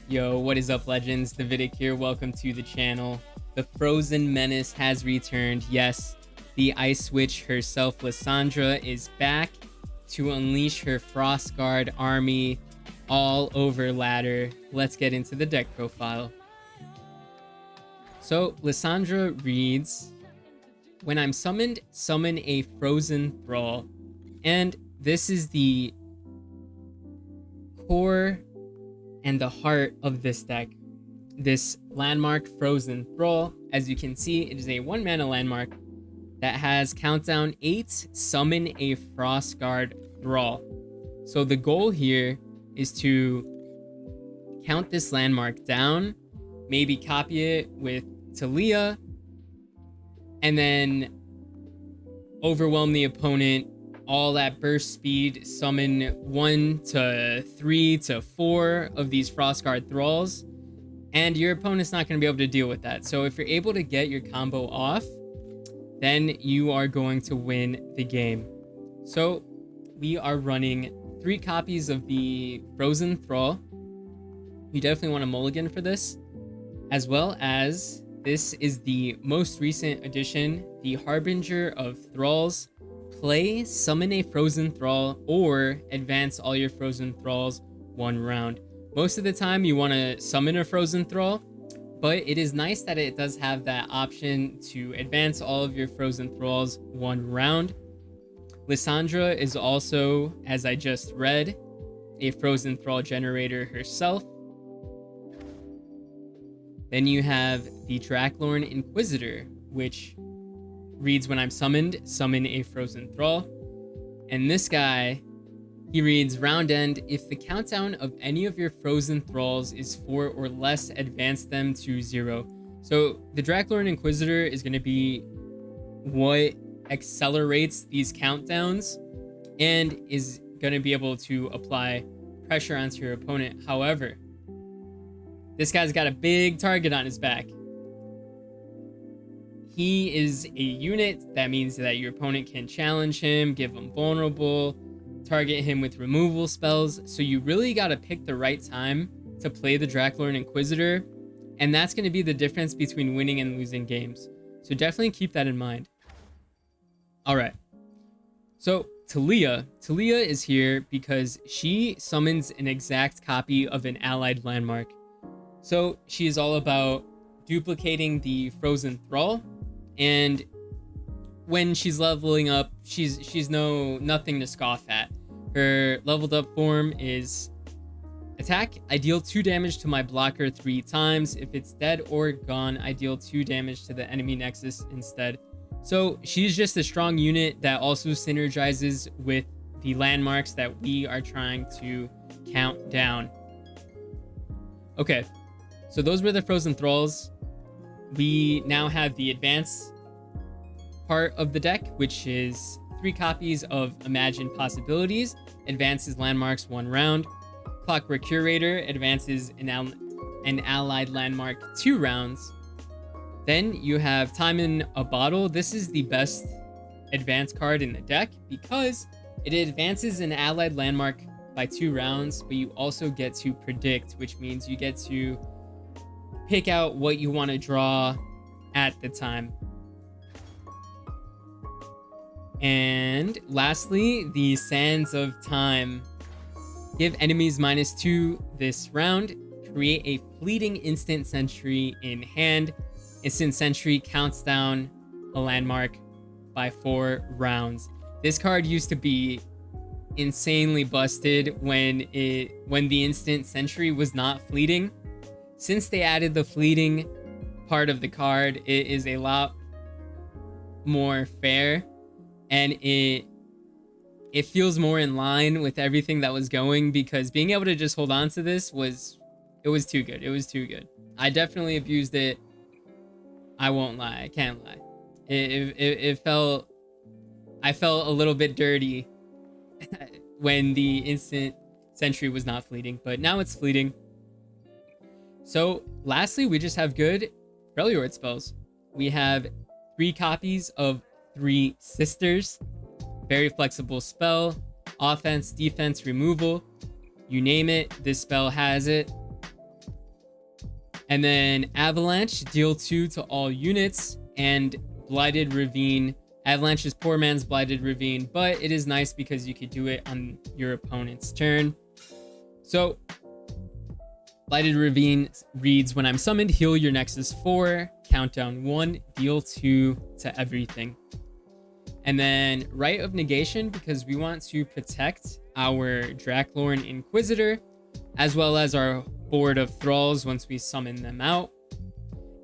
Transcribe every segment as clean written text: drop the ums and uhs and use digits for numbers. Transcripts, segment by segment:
Yo, what is up, legends? Davidic here. Welcome to the channel. The Frozen Menace has returned. Yes, the Ice Witch herself, Lissandra, is back to unleash her Frostguard army all over ladder. Let's get into the deck profile. So, Lissandra reads, when I'm summoned, summon a Frozen Thrall. And this is the core and the heart of this deck. This landmark Frozen Thrall, as you can see, it is a 1-mana landmark that has countdown 8, summon a Frostguard Thrall. So the goal here is to count this landmark down, maybe copy it with Taliyah, and then overwhelm the opponent all at burst speed, summon 1 to 3 to 4 of these Frostguard Thralls, and your opponent's not going to be able to deal with that. So if you're able to get your combo off, then you are going to win the game. So we are running 3 copies of the Frozen Thrall. You definitely want a mulligan for this, as well as this is the most recent addition, the Harbinger of Thralls. Play, summon a Frozen Thrall, or advance all your Frozen Thralls 1 round. Most of the time you want to summon a Frozen Thrall, but it is nice that it does have that option to advance all of your Frozen Thralls 1 round. Lissandra is also, as I just read, a Frozen Thrall generator herself. Then you have the Draklorn Inquisitor, which reads, when I'm summoned, summon a Frozen Thrall. And this guy, he reads, round end, if the countdown of any of your Frozen Thralls is 4 or less, advance them to 0. So the Draklorn Inquisitor is going to be what accelerates these countdowns and is going to be able to apply pressure onto your opponent. However, this guy's got a big target on his back. He is a unit. That means that your opponent can challenge him, give him vulnerable, target him with removal spells. So you really got to pick the right time to play the Draklorn Inquisitor. And that's going to be the difference between winning and losing games. So definitely keep that in mind. All right. So Taliyah is here because she summons an exact copy of an allied landmark. So she is all about duplicating the Frozen Thrall. And when she's leveling up, she's nothing to scoff at. Her leveled up form is attack. I deal 2 damage to my blocker 3 times. If it's dead or gone, I deal 2 damage to the enemy nexus instead. So she's just a strong unit that also synergizes with the landmarks that we are trying to count down. Okay, so those were the Frozen Thralls. We now have the advance part of the deck, which is 3 copies of Imagined Possibilities, advances landmarks 1 round. Clockwork Curator advances an allied landmark 2 rounds. Then you have Time in a Bottle. This is the best advance card in the deck because it advances an allied landmark by 2 rounds, but you also get to predict, which means you get to pick out what you want to draw at the time. And lastly, the Sands of Time. Give enemies -2 this round. Create a fleeting instant sentry in hand. Instant sentry counts down a landmark by 4 rounds. This card used to be insanely busted when the instant sentry was not fleeting. Since they added the fleeting part of the card, it is a lot more fair, and it feels more in line with everything that was going, because being able to just hold on to this was too good. It was too good. I definitely abused it. I won't lie. I can't lie. I felt a little bit dirty when the instant sentry was not fleeting, but now it's fleeting. So lastly, we just have good Freljord spells. We have 3 copies of 3 Sisters. Very flexible spell. Offense, defense, removal. You name it, this spell has it. And then Avalanche, deal 2 to all units, and Blighted Ravine. Avalanche is poor man's Blighted Ravine, but it is nice because you could do it on your opponent's turn. So, Blighted Ravine reads, when I'm summoned, heal your Nexus 4, countdown 1, deal 2 to everything. And then Rite of Negation, because we want to protect our Draklorn Inquisitor, as well as our board of Thralls once we summon them out.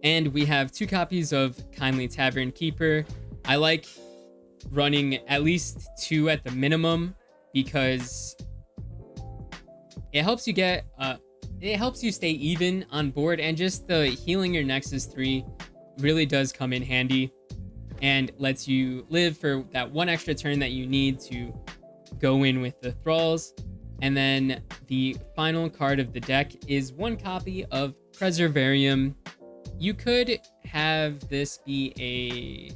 And we have 2 copies of Kindly Tavern Keeper. I like running at least 2 at the minimum because it helps you get it helps you stay even on board, and just the healing your Nexus 3 really does come in handy and lets you live for that 1 extra turn that you need to go in with the Thralls. And then the final card of the deck is 1 copy of Preservarium. You could have this be a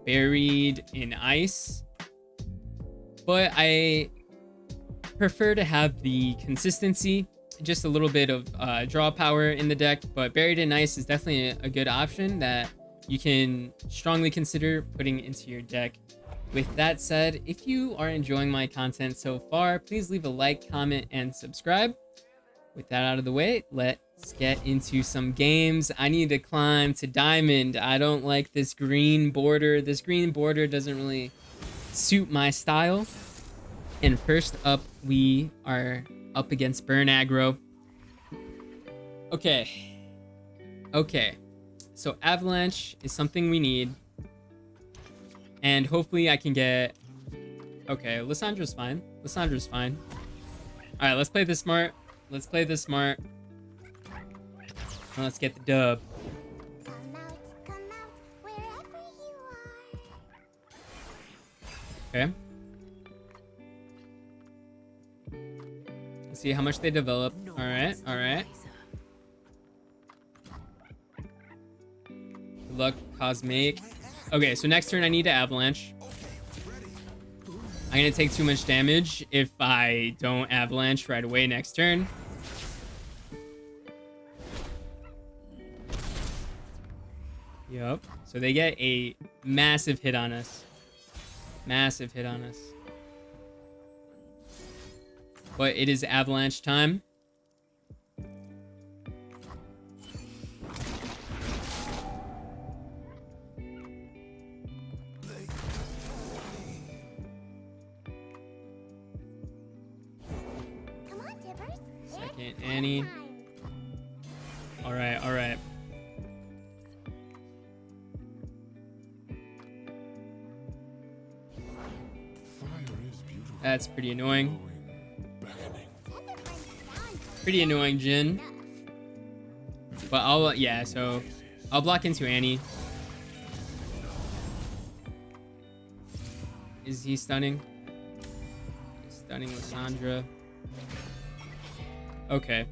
Buried in Ice, but I prefer to have the consistency, just a little bit of draw power in the deck. But Buried in Ice is definitely a good option that you can strongly consider putting into your deck. With that said, if you are enjoying my content so far, please leave a like, comment, and subscribe. With that out of the way, let's get into some games. I need to climb to Diamond. I don't like this green border. This green border doesn't really suit my style. And first up, we are up against Burn Aggro. Okay. So Avalanche is something we need. And hopefully I can get... Okay, Lissandra's fine. Alright, let's play this smart. And let's get the dub. Okay. Let's see how much they develop. Alright. Good luck, Cosmic. Okay, so next turn I need to Avalanche. I'm gonna take too much damage if I don't Avalanche right away next turn. Yup. So they get a massive hit on us. But it is Avalanche time. Second Annie. Alright. That's pretty annoying. Jin. But I'll block into Annie. Is he stunning? He's stunning Lissandra. Okay.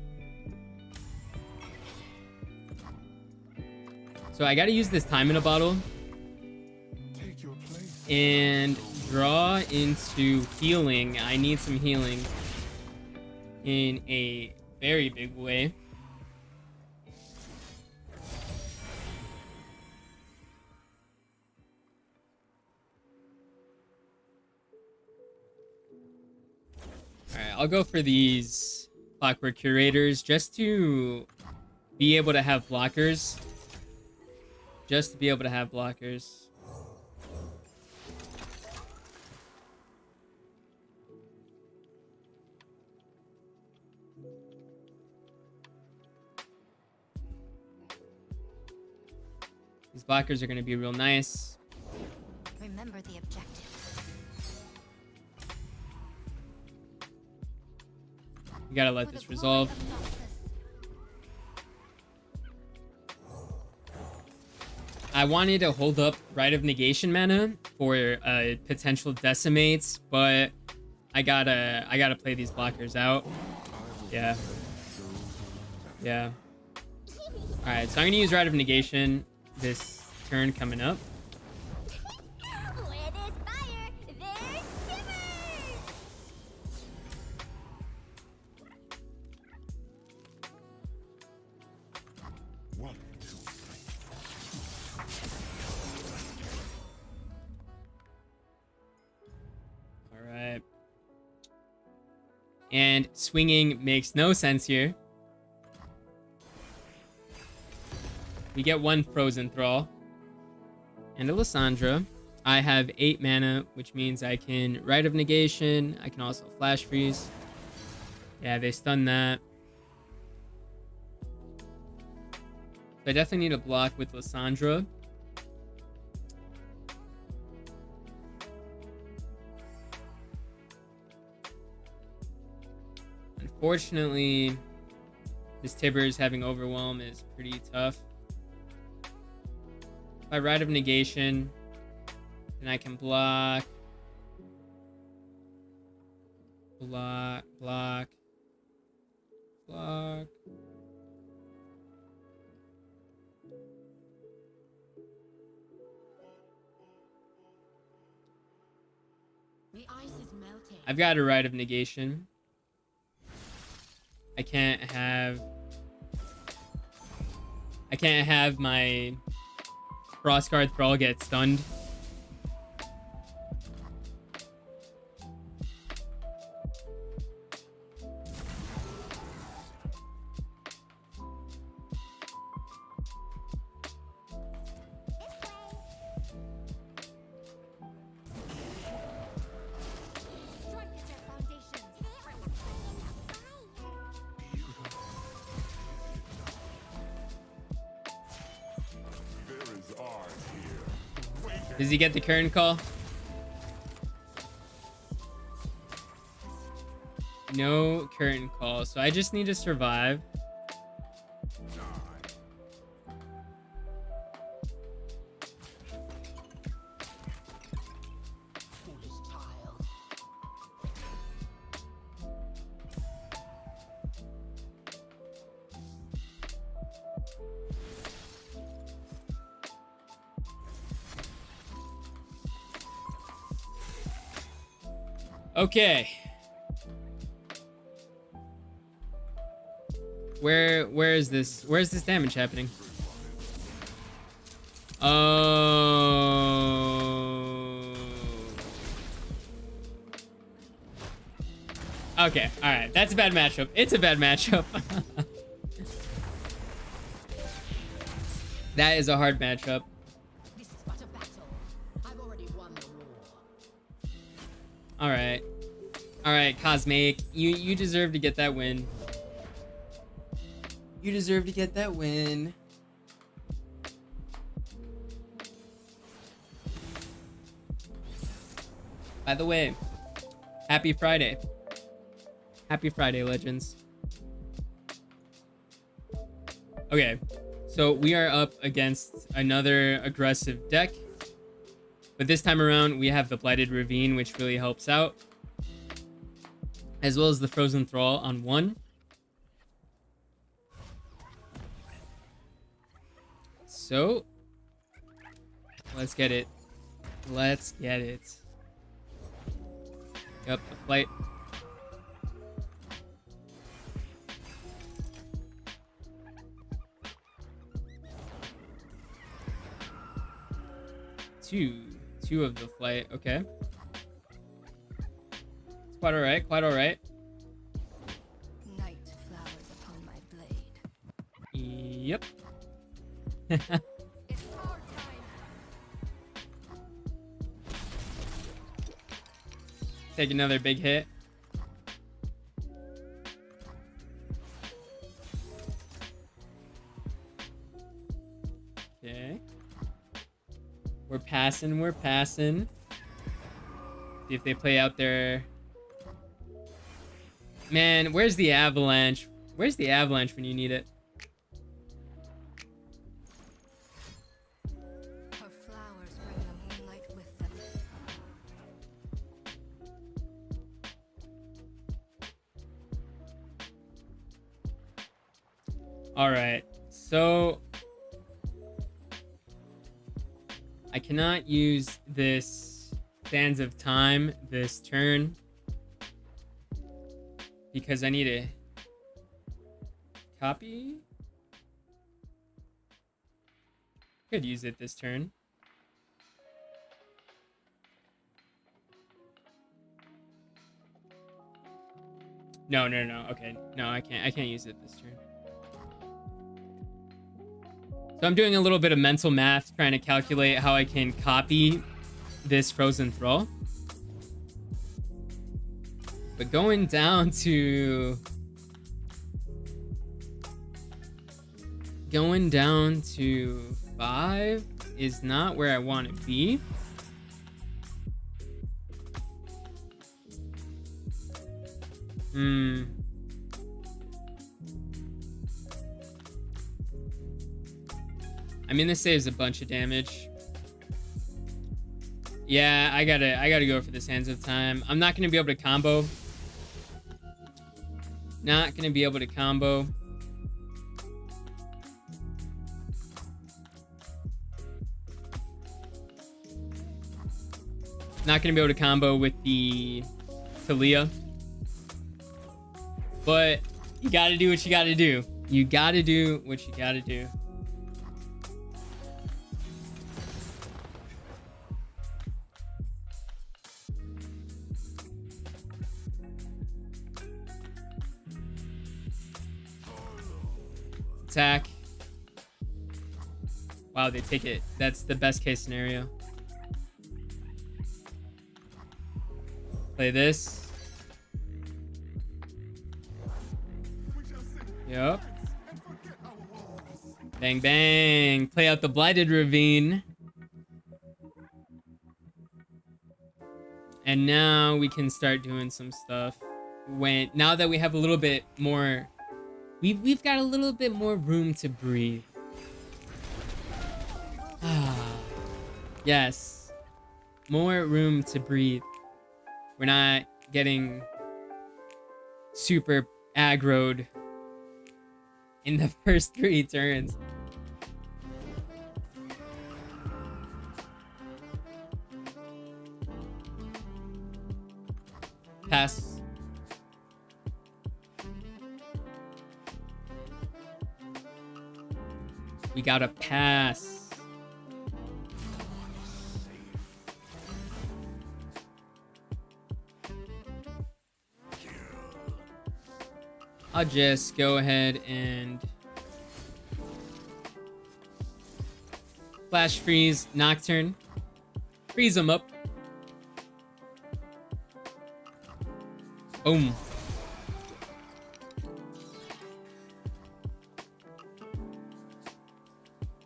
So I gotta use this time in a bottle and draw into healing. I need some healing in a very big way. Alright, I'll go for these Clockwork Curators just to be able to have blockers. These blockers are going to be real nice. Remember the objective. You gotta let this resolve. I wanted to hold up Rite of Negation mana for potential decimates, but I gotta play these blockers out. Yeah. Alright, so I'm gonna use Rite of Negation this turn coming up. Where there's fire, there's shivers. And swinging makes no sense here. We get one Frozen Thrall. And a Lissandra. I have 8 mana, which means I can Rite of Negation. I can also Flash Freeze. Yeah, they stun that. So I definitely need a block with Lissandra. Unfortunately, this Tibbers having Overwhelm is pretty tough. If I Rite of Negation, then I can block. Block. The ice is melting. I've got a Rite of Negation. I can't have my Frostguard Thrall get stunned. Strike at their foundations. There is art here. Wait. Does he get the current call? No current call, so I just need to survive. Foolish child. Okay. Where is this? Where's this damage happening? Oh. Okay, all right. That's a bad matchup. It's a bad matchup. That is a hard matchup. This is but a battle. I've already won the war. All right. All right, Cosmic. You deserve to get that win. You deserve to get that win. By the way, happy Friday. Happy Friday, Legends. Okay, so we are up against another aggressive deck. But this time around, we have the Blighted Ravine, which really helps out. As well as the Frozen Thrall on 1. So, let's get it. Let's get it. Yep, the flight. Two of the flight, okay. It's quite alright, quite alright. Night flowers upon my blade. Yep. It's our time. Take another big hit. Okay. We're passing, we're passing. See if they play out their... Man, where's the avalanche? Where's the avalanche when you need it? Her flowers bring the moonlight with them. Alright, so... I cannot use this Sands of Time this turn because I need a copy. Could use it this turn. No, no, no. Okay. No, I can't use it this turn. So I'm doing a little bit of mental math, trying to calculate how I can copy this Frozen Thrall. But going down to 5 is not where I want to be. I mean, this saves a bunch of damage. Yeah, I gotta go for this Hands of Time. I'm not gonna be able to combo. Not gonna be able to combo. Not gonna be able to combo with the Taliyah. But you gotta do what you gotta do. You gotta do what you gotta do. Attack. Wow, they take it. That's the best case scenario. Play this. Yup. Bang, bang. Play out the Blighted Ravine. And now we can start doing some stuff. Now that we have a little bit more... We've got a little bit more room to breathe. Yes. More room to breathe. We're not getting super aggroed in the first 3 turns. Pass. We gotta pass. I'll just go ahead and flash freeze Nocturne. Freeze them up. Boom.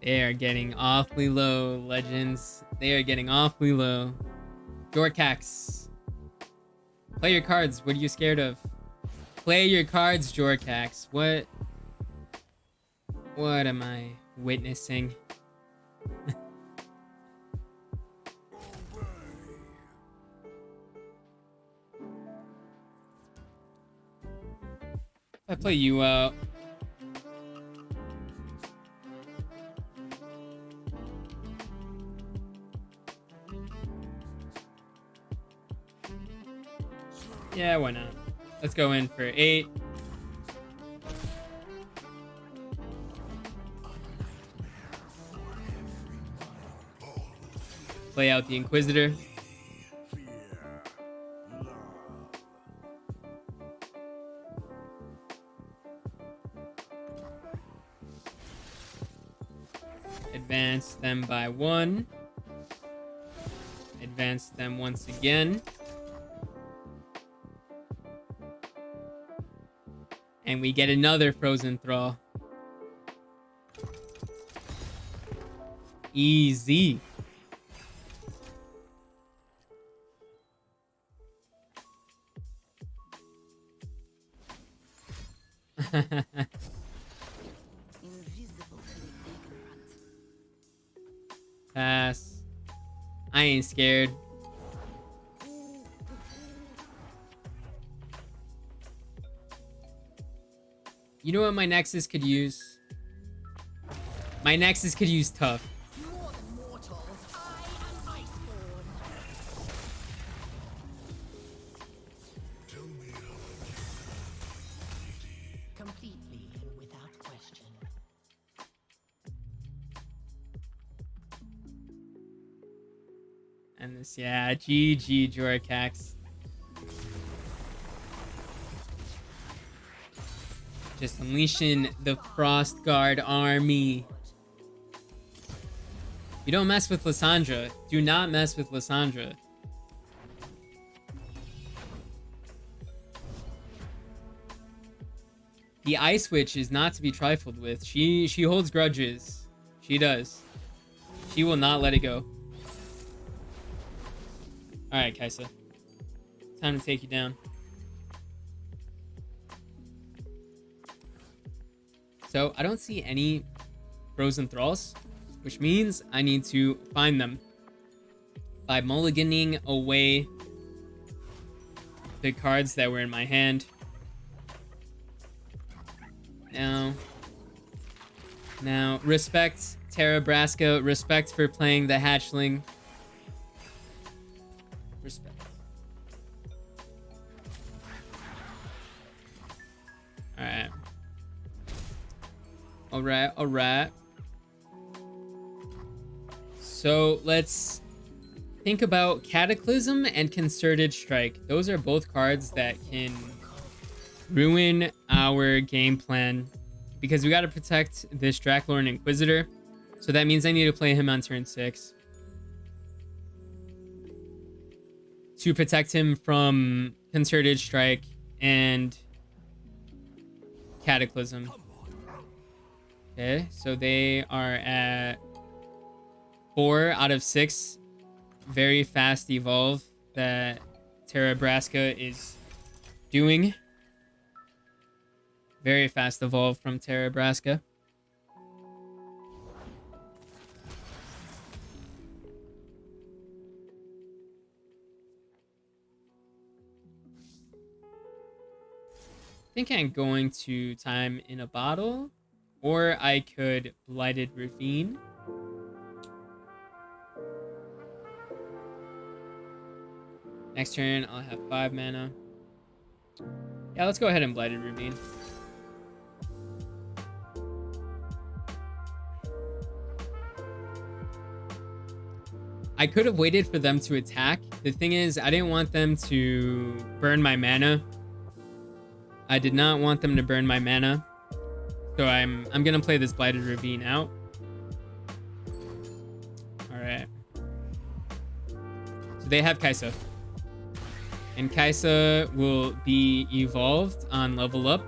They are getting awfully low, legends. They are getting awfully low. Jorkax. Play your cards. What are you scared of? Play your cards, Jorkax. What am I witnessing? If I play you out. Yeah, why not? Let's go in for 8. Play out the Inquisitor. Advance them by 1. Advance them once again. And we get another Frozen Thrall. Easy. Pass. I ain't scared. You know what my Nexus could use? My Nexus could use Tough. More than mortal, I am Iceborn. Tell me how Completely and without question. And this, yeah, GG Jorkax. Just unleashing the Frost Guard army. You don't mess with Lissandra. Do not mess with Lissandra. The Ice Witch is not to be trifled with. She holds grudges. She does. She will not let it go. Alright, Kaisa. Time to take you down. So, I don't see any Frozen Thralls, which means I need to find them by mulliganing away the cards that were in my hand. Now, respect Terra Braska. Respect for playing the hatchling. Respect. Alright. Alright. So, let's think about Cataclysm and Concerted Strike. Those are both cards that can ruin our game plan, because we got to protect this Draklorn Inquisitor. So that means I need to play him on turn 6 to protect him from Concerted Strike and Cataclysm. Okay, so they are at 4 out of 6 very fast evolve that Terra Braska is doing. Very fast evolve from Terra Braska. I think I'm going to Time in a Bottle, or I could Blighted Ravine. Next turn, I'll have 5 mana. Yeah, let's go ahead and Blighted Ravine. I could have waited for them to attack. The thing is, I didn't want them to burn my mana. I did not want them to burn my mana. So I'm gonna play this Blighted Ravine out. Alright. So they have Kaisa. And Kaisa will be evolved on level up.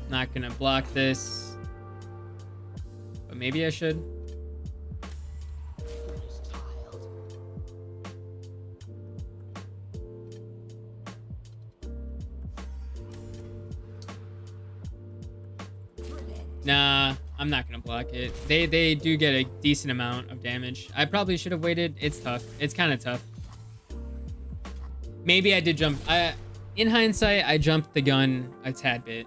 Not gonna block this. But maybe I should. Nah, I'm not gonna block it. They do get a decent amount of damage. I probably should have waited. It's tough. It's kind of tough. Maybe I did jump. In hindsight, I jumped the gun a tad bit.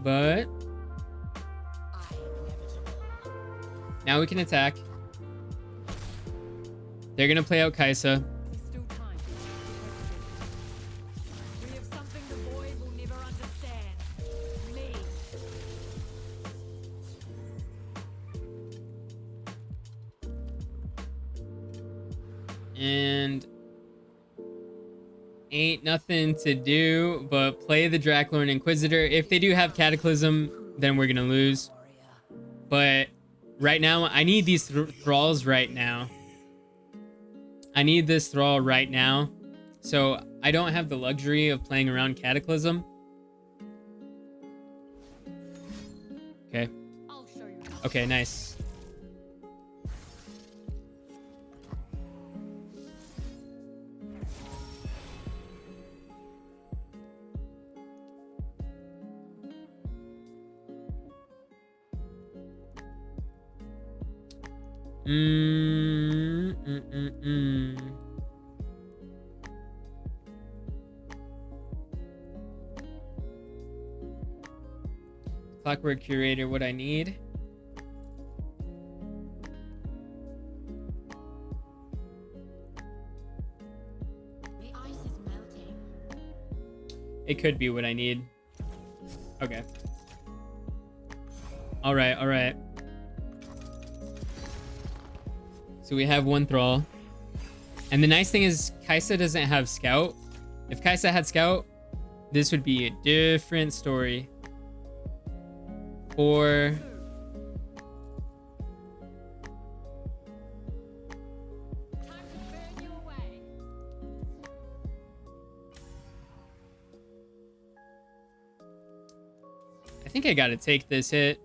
But now we can attack. They're gonna play out Kaisa. Still time. We have something the void will never understand. Me. And ain't nothing to do but play the Draklorn Inquisitor. If they do have Cataclysm, then we're gonna lose. But right now, I need these thralls right now. I need this thrall right now. So I don't have the luxury of playing around Cataclysm. Okay. I'll show you. Okay, nice. Clockwork Curator, what I need. The ice is melting. It could be what I need. Okay. All right, all right. So we have one Thrall. And the nice thing is Kaisa doesn't have Scout. If Kaisa had Scout, this would be a different story. 4. Time to burn you away. I think I gotta take this hit.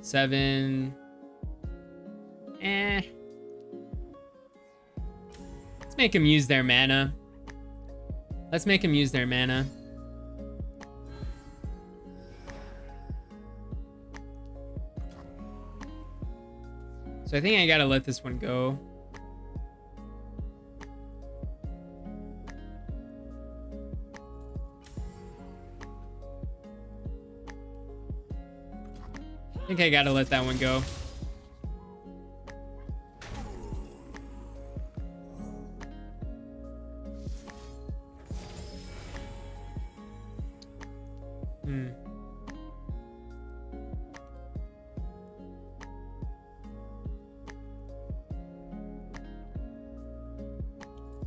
Seven. Let's make them use their mana. Let's make them use their mana. So I think I gotta let this one go. I think I gotta let that one go.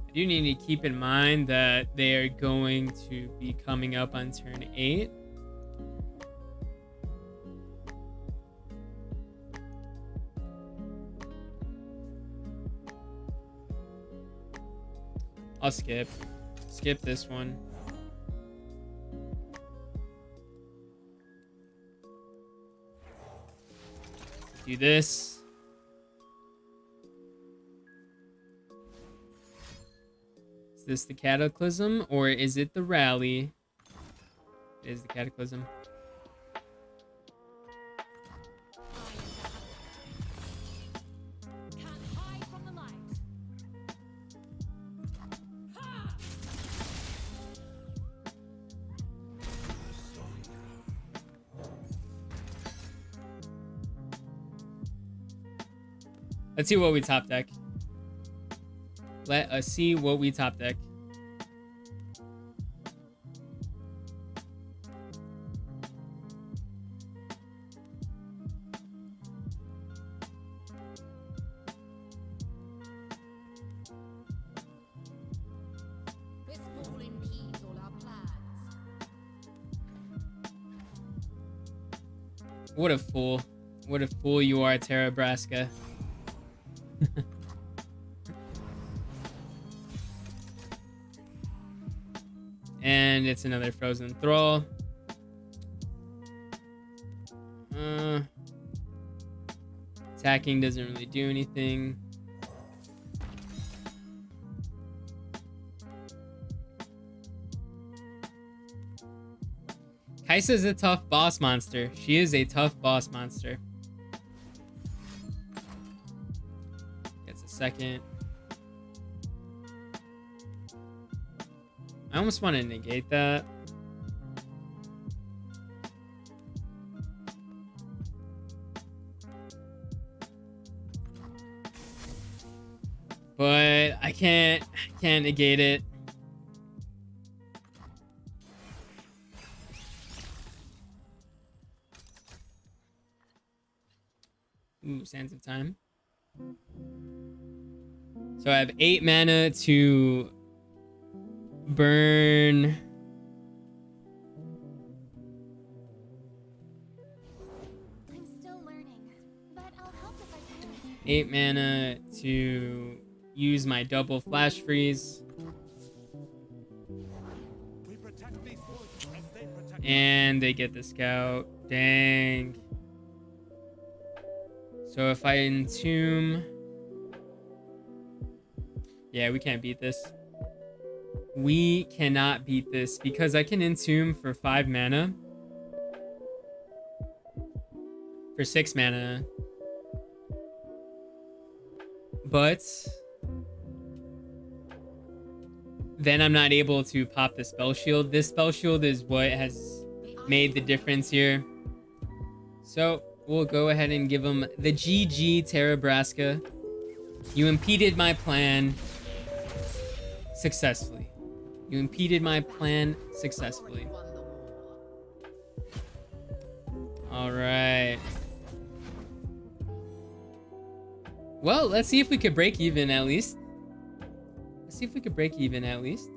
I do need to keep in mind that they are going to be coming up on turn 8. I'll skip this one. Do this. Is this the Cataclysm or is it the Rally? It is the Cataclysm. Can't hide from the light. Let's see what we top deck. Let us see what we top deck. This fall impedes all our plans. What a fool. What a fool you are, Terra Braska. And it's another Frozen Thrall. Attacking doesn't really do anything. Kaisa's a tough boss monster. She is a tough boss monster. Gets a second. I almost want to negate that. But I can't negate it. Ooh, Sands of Time. So I have 8 mana to burn. I'm still learning, but I'll help if I can. 8 mana to use my double flash freeze. We protect these woods as they protect And they get the scout. Dang. So if I entomb. Yeah, we can't beat this. We cannot beat this because I can entomb for 5 mana. For 6 mana. But then I'm not able to pop the spell shield. This spell shield is what has made the difference here. So we'll go ahead and give him the GG Terrabraska. You impeded my plan successfully. You impeded my plan successfully. All right. Well, let's see if we could break even at least. Let's see if we could break even at least.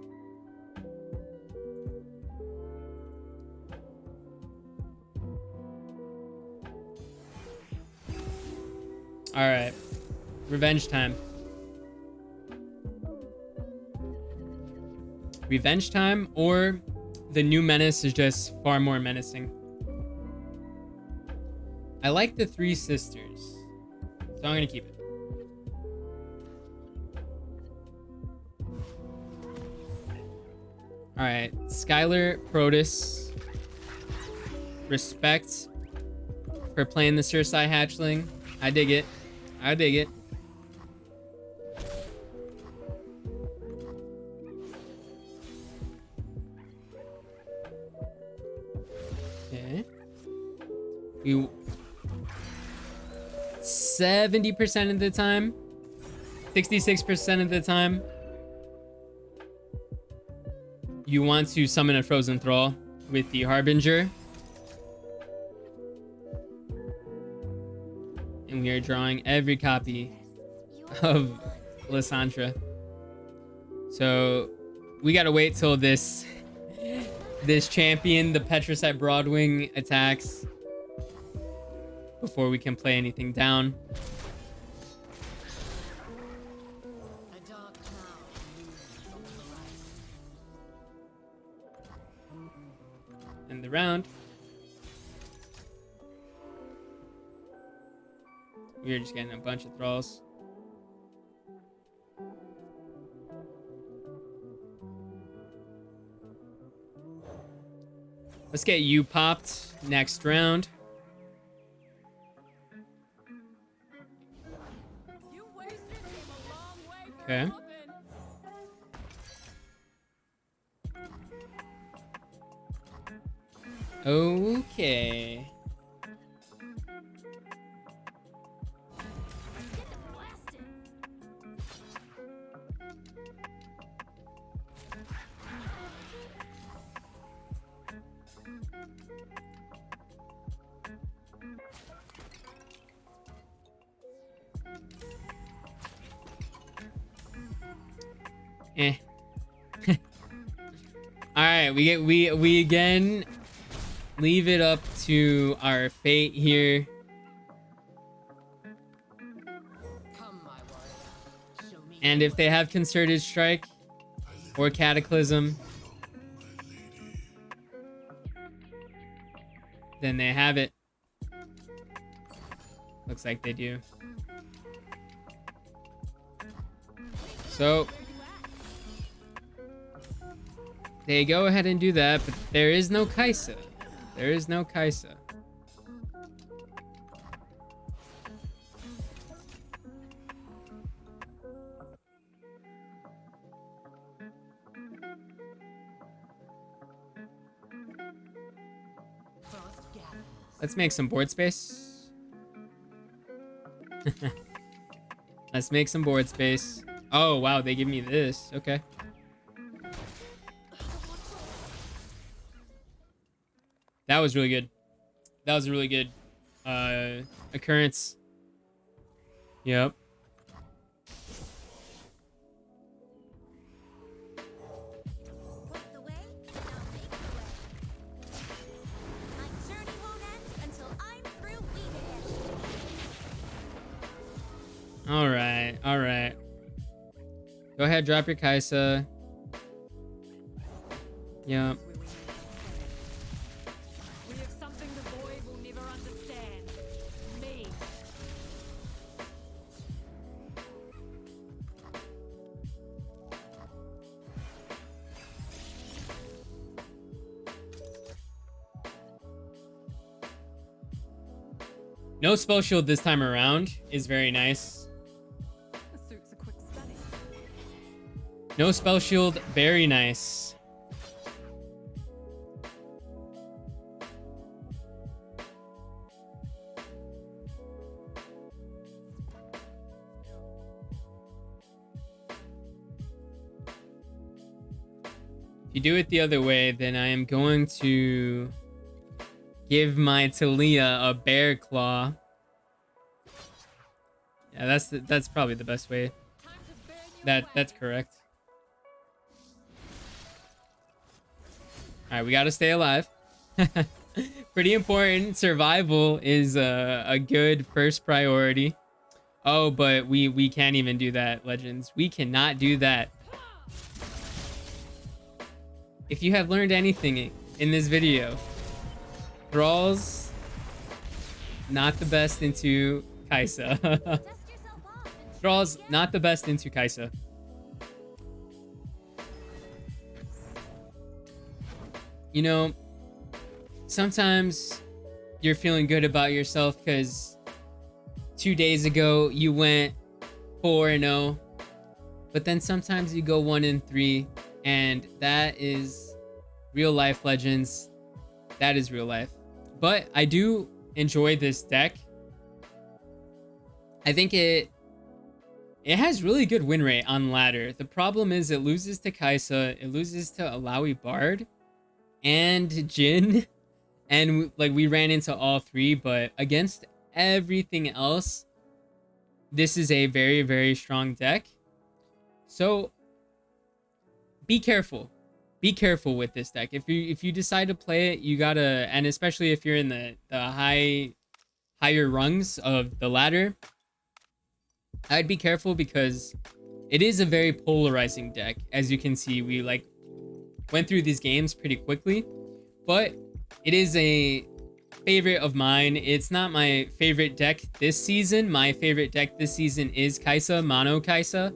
All right. Revenge time. Revenge time, or the new menace is just far more menacing. I like the three sisters, so I'm gonna keep it. All right, Skylar Protus. Respect for playing the Cersei hatchling. I dig it. I dig it. Okay. You 70% of the time, 66% of the time, you want to summon a Frozen Thrall with the Harbinger. And we are drawing every copy of Lissandra. So we gotta wait till this champion, the Petrosite Broadwing, attacks before we can play anything down. End the round. We are just getting a bunch of thralls. Let's get you popped next round. Okay. Okay. Eh. All right, we again leave it up to our fate here. And if they have Concerted Strike or Cataclysm, then they have it. Looks like they do. So they go ahead and do that, but there is no Kaisa. There is no Kaisa. Let's make some board space. Let's make some board space. Oh, wow, they give me this. Okay. That was really good. That was a really good occurrence. Yep. What's the way? I'll make the way. My journey won't end until I'm through weeding it. All right. All right. Go ahead, drop your Kaisa. Yep. We have something the void will never understand. Me. No spell shield this time around is very nice. The suit's a quick study. No spell shield, very nice. If you do it the other way, then I am going to give my Taliyah a bear claw. Yeah, that's probably the best way. Time to burn you away. That's correct. All right, we got to stay alive. Pretty important. Survival is a good first priority. Oh, but we can't even do that, Legends. We cannot do that. If you have learned anything in this video, Thralls not the best into Kaisa. Dust yourself off and Thralls not the best into Kaisa. You know, sometimes you're feeling good about yourself because 2 days ago you went 4-0, but then sometimes you go 1-3, and that is real life, Legends. That is real life. But I do enjoy this deck. I think it has really good win rate on ladder. The problem is it loses to Kaisa, it loses to Alawi Bard and Jin, and like we ran into all three, but against everything else, this is a very, very strong deck. So be careful. Be careful with this deck. If you decide to play it, you gotta, and especially if you're in the higher rungs of the ladder, I'd be careful because it is a very polarizing deck. As you can see, we like went through these games pretty quickly, but it is a favorite of mine. It's not my favorite deck this season. My favorite deck this season is Kaisa, Mono Kaisa,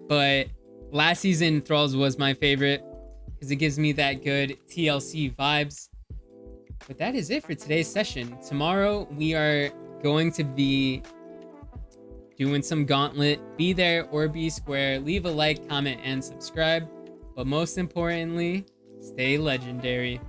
but last season Thralls was my favorite because it gives me that good TLC vibes. But that is it for today's session. Tomorrow we are going to be doing some Gauntlet. Be there or be square. Leave a like, comment, and subscribe. But most importantly, stay legendary.